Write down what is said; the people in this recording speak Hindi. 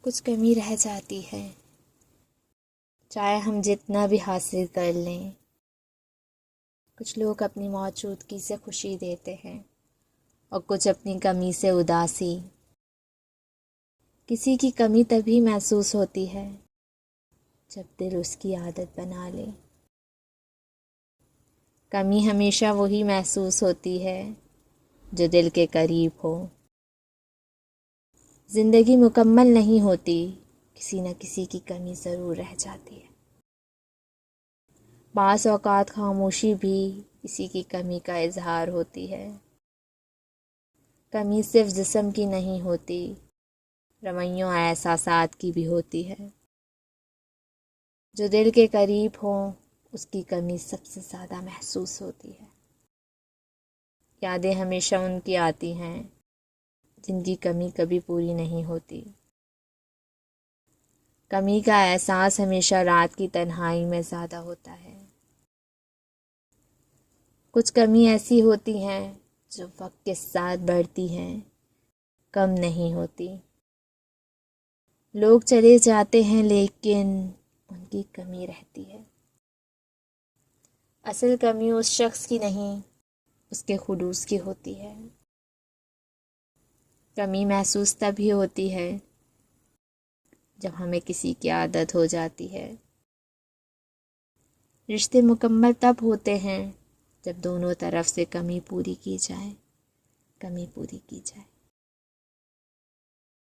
कुछ कमी रह जाती है, चाहे हम जितना भी हासिल कर लें। कुछ लोग अपनी मौजूदगी से खुशी देते हैं और कुछ अपनी कमी से उदासी। किसी की कमी तभी महसूस होती है जब दिल उसकी आदत बना ले। कमी हमेशा वही महसूस होती है जो दिल के करीब हो। जिंदगी मुकम्मल नहीं होती, किसी न किसी की कमी ज़रूर रह जाती है। बाज़ औक़ात खामोशी भी किसी की कमी का इजहार होती है। कमी सिर्फ जिस्म की नहीं होती, रवैयों एहसासात की भी होती है। जो दिल के करीब हो उसकी कमी सबसे ज़्यादा महसूस होती है। यादें हमेशा उनकी आती हैं जिनकी कमी कभी पूरी नहीं होती। कमी का एहसास हमेशा रात की तन्हाई में ज़्यादा होता है। कुछ कमी ऐसी होती हैं जो वक्त के साथ बढ़ती हैं, कम नहीं होती। लोग चले जाते हैं लेकिन उनकी कमी रहती है। असल कमी उस शख्स की नहीं, उसके खुलूस की होती है। कमी महसूस तभी होती है जब हमें किसी की आदत हो जाती है। रिश्ते मुकम्मल तब होते हैं जब दोनों तरफ से कमी पूरी की जाए।